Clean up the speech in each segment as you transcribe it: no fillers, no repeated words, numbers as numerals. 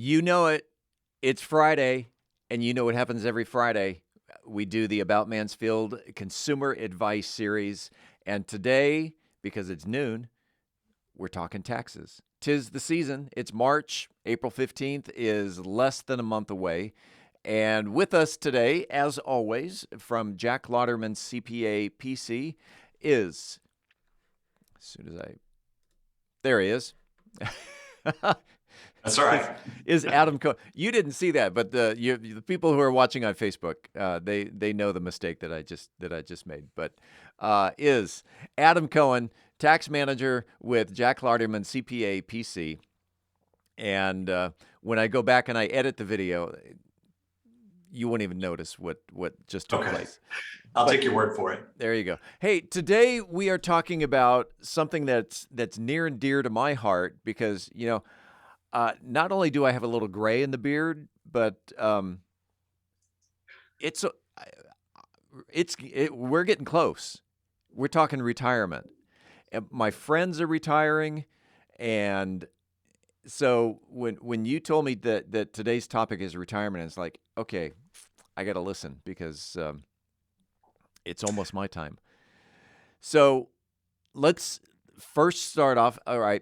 You know it. It's Friday, and you know what happens every Friday. We do the About Mansfield Consumer Advice Series. And today, because it's noon, we're talking taxes. 'Tis the season. It's March. April 15th is less than a month away. And with us today, as always, from Jack Loteryman CPA PC is, as soon as there he is. That's all right. Is Adam Coen. You didn't see that, but the people who are watching on Facebook, they know the mistake that I just made. But is Adam Coen, tax manager with Jack Loteryman CPA PC. And when I go back and I edit the video, you won't even notice what just took place. I'll take your word for it. There you go. Hey, today we are talking about something that's near and dear to my heart because, not only do I have a little gray in the beard, but we're getting close. We're talking retirement. And my friends are retiring, and so when you told me that today's topic is retirement, it's like, okay, I got to listen because it's almost my time. So let's first start off. All right.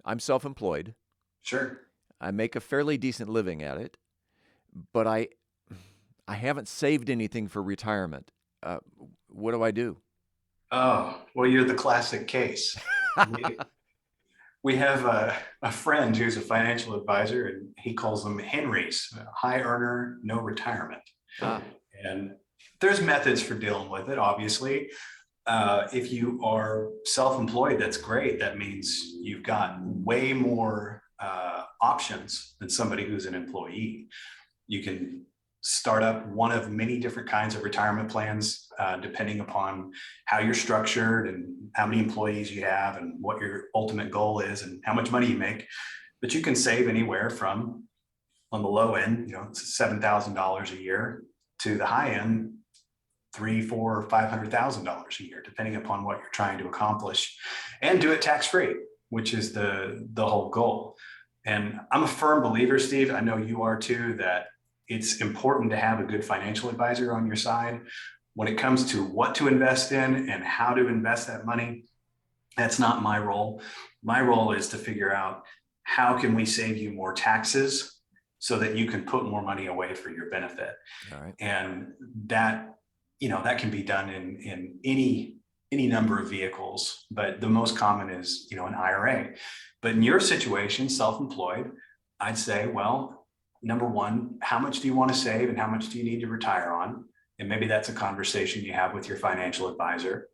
I'm self-employed. Sure. I make a fairly decent living at it, but I haven't saved anything for retirement. What do I do? Oh, well, you're the classic case. we, we have a friend who's a financial advisor, and he calls them Henrys, high earner, no retirement. Ah. And there's methods for dealing with it, obviously. If you are self-employed, that's great. That means you've got way more options than somebody who's an employee. You can start up one of many different kinds of retirement plans, depending upon how you're structured and how many employees you have and what your ultimate goal is and how much money you make. But you can save anywhere from, on the low end, $7,000 a year, to the high end, $300,000, $400,000, $500,000 a year, depending upon what you're trying to accomplish, and do it tax-free, which is the whole goal. And I'm a firm believer, Steve, I know you are too, that it's important to have a good financial advisor on your side. When it comes to what to invest in and how to invest that money, that's not my role. My role is to figure out how can we save you more taxes so that you can put more money away for your benefit. All right. And that can be done in any number of vehicles, but the most common is, an IRA. But in your situation, self-employed, I'd say, well, number one, how much do you want to save and how much do you need to retire on? And maybe that's a conversation you have with your financial advisor.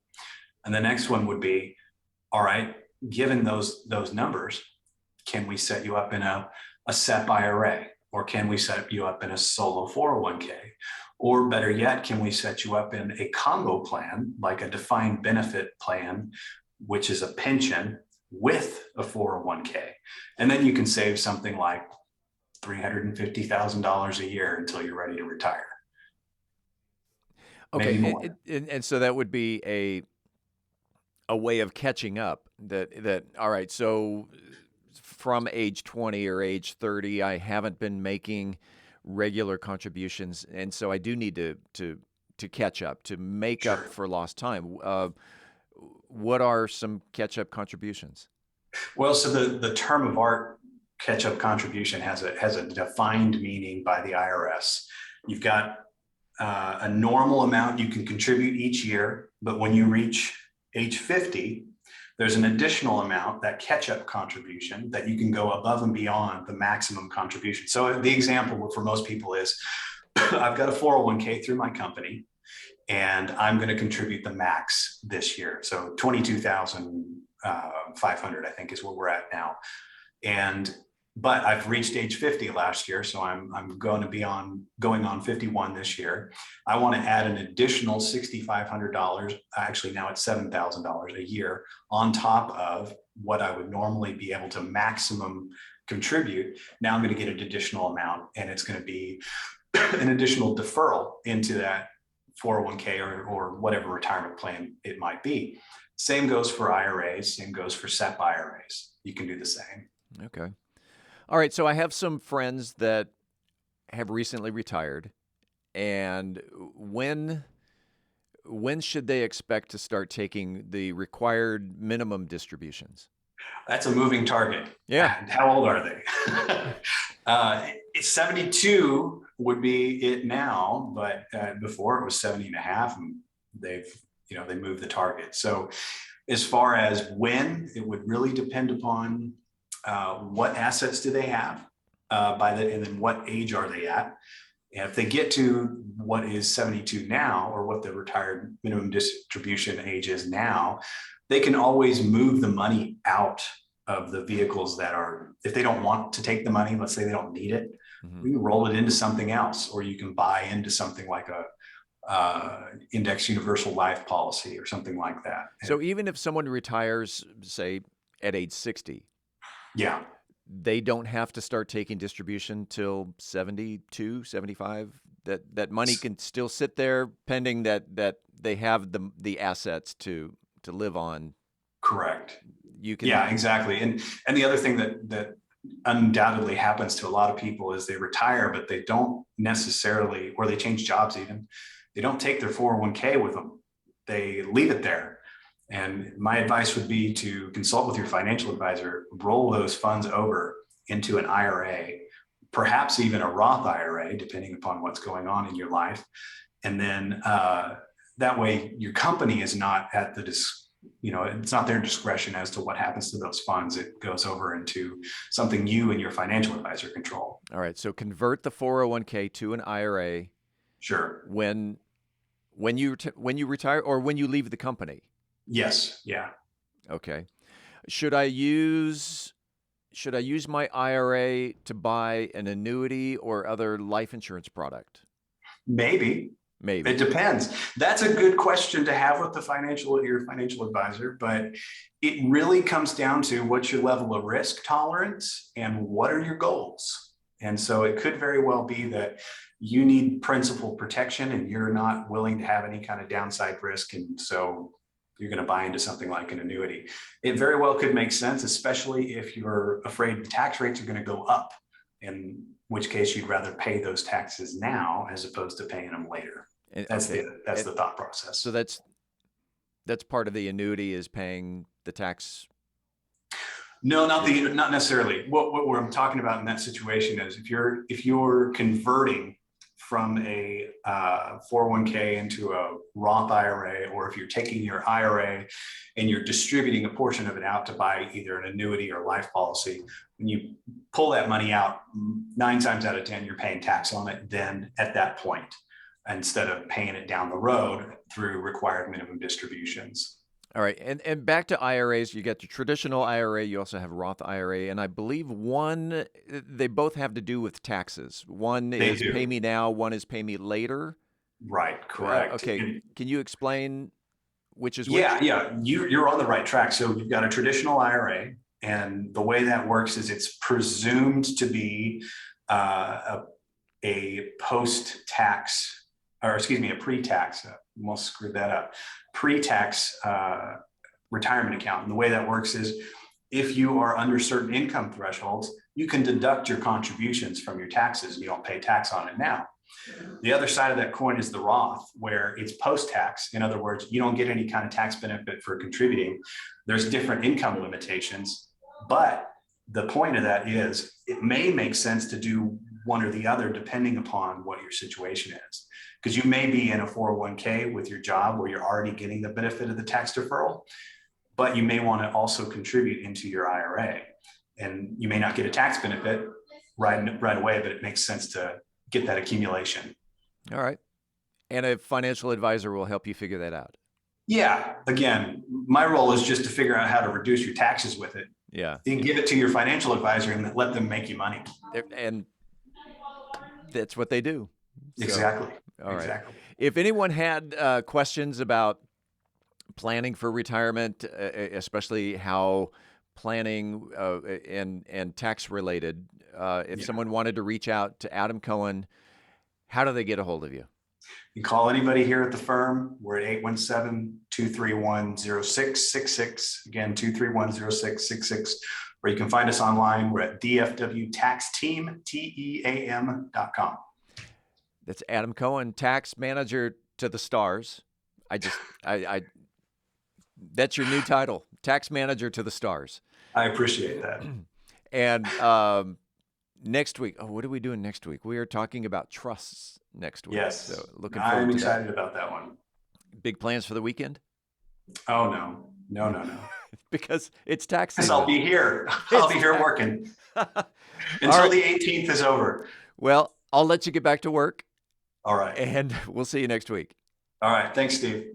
And the next one would be, all right, given those numbers, can we set you up in a SEP IRA? Or can we set you up in a solo 401k? Or better yet, can we set you up in a combo plan, like a defined benefit plan, which is a pension with a 401k? And then you can save something like $350,000 a year until you're ready to retire. Okay, and so that would be a way of catching up. That all right. So from age 20 or age 30, I haven't been making regular contributions, and so I do need to catch up, to make Sure. up for lost time. What are some catch-up contributions? Well, so the term of art catch-up contribution has a defined meaning by the IRS. You've got a normal amount you can contribute each year, but when you reach age 50, there's an additional amount, that catch-up contribution, that you can go above and beyond the maximum contribution. So the example for most people is, I've got a 401k through my company, and I'm going to contribute the max this year. So 22,500, I think, is what we're at now. But I've reached age 50 last year, so I'm going to be going on 51 this year. I want to add an additional $6,500. Actually, now it's $7,000 a year on top of what I would normally be able to maximum contribute. Now I'm going to get an additional amount, and it's going to be an additional deferral into that 401k or whatever retirement plan it might be. Same goes for IRAs. Same goes for SEP IRAs. You can do the same. Okay. All right, so I have some friends that have recently retired, and when should they expect to start taking the required minimum distributions? That's a moving target. Yeah. And how old are they? It's 72 would be it now, but before it was 70 and a half, and they've, they moved the target. So as far as when, it would really depend upon what assets do they have and then what age are they at. And if they get to what is 72 now, or what the retired minimum distribution age is now, they can always move the money out of the vehicles that are, if they don't want to take the money, let's say they don't need it, Mhm. you can roll it into something else, or you can buy into something like a index universal life policy or something like that. So even if someone retires, say, at age 60, Yeah, they don't have to start taking distribution till 72, 75. That money can still sit there pending that they have the assets to live on. correct. You can. Yeah, exactly. And the other thing that undoubtedly happens to a lot of people is they retire, but they don't necessarily, or they change jobs even, they don't take their 401k with them. They leave it there. And my advice would be to consult with your financial advisor, roll those funds over into an IRA, perhaps even a Roth IRA, depending upon what's going on in your life. And then that way your company is not at the it's not their discretion as to what happens to those funds. It goes over into something you and your financial advisor control. All right. So convert the 401k to an IRA Sure. when you retire or when you leave the company. Yes. Yeah. Okay. Should I use my IRA to buy an annuity or other life insurance product? Maybe. Maybe. It depends. That's a good question to have with your financial advisor, but it really comes down to what's your level of risk tolerance and what are your goals. And so it could very well be that you need principal protection and you're not willing to have any kind of downside risk. And so you're going to buy into something like an annuity. It very well could make sense, especially if you're afraid the tax rates are going to go up, in which case you'd rather pay those taxes now as opposed to paying them later. That's the thought process. So that's part of the annuity is paying the tax. No, not necessarily. What I'm talking about in that situation is if you're converting from a 401k into a Roth IRA, or if you're taking your IRA and you're distributing a portion of it out to buy either an annuity or life policy, when you pull that money out, 9 times out of 10, you're paying tax on it then at that point, instead of paying it down the road through required minimum distributions. All right. And back to IRAs, you got the traditional IRA, you also have Roth IRA, and I believe they both have to do with taxes. One They is do. pay me now, one is pay me later. Right, correct. Okay. Can you explain which is Yeah, which? yeah, you're on the right track. So you've got a traditional IRA, and the way that works is it's presumed to be a post-tax, or excuse me, a pre-tax. Almost screwed that up. Pre-tax retirement account. And the way that works is if you are under certain income thresholds, you can deduct your contributions from your taxes and you don't pay tax on it now. The other side of that coin is the Roth, where it's post-tax. In other words, you don't get any kind of tax benefit for contributing. There's different income limitations, but the point of that is it may make sense to do one or the other depending upon what your situation is. Because you may be in a 401k with your job where you're already getting the benefit of the tax deferral, but you may want to also contribute into your IRA. And you may not get a tax benefit right away, but it makes sense to get that accumulation. All right. And a financial advisor will help you figure that out. Yeah. Again, my role is just to figure out how to reduce your taxes with it. Yeah. You can give it to your financial advisor and let them make you money. And that's what they do. So, Exactly. all right. Exactly. If anyone had questions about planning for retirement, especially how planning and tax related, if someone wanted to reach out to Adam Coen, how do they get a hold of you? You can call anybody here at the firm. We're at 817-231-0666. Again, 231-0666. Or you can find us online. We're at dfwtaxteam.com. That's Adam Coen, tax manager to the stars. I that's your new title, tax manager to the stars. I appreciate that. And next week, what are we doing next week? We are talking about trusts next week. Yes. So looking forward I'm to excited that. about that one. Big plans for the weekend? Oh, no. No. Because it's tax Yes, season. I'll be here. I'll be here working until the 18th is over. Well, I'll let you get back to work. All right. And we'll see you next week. All right. Thanks, Steve.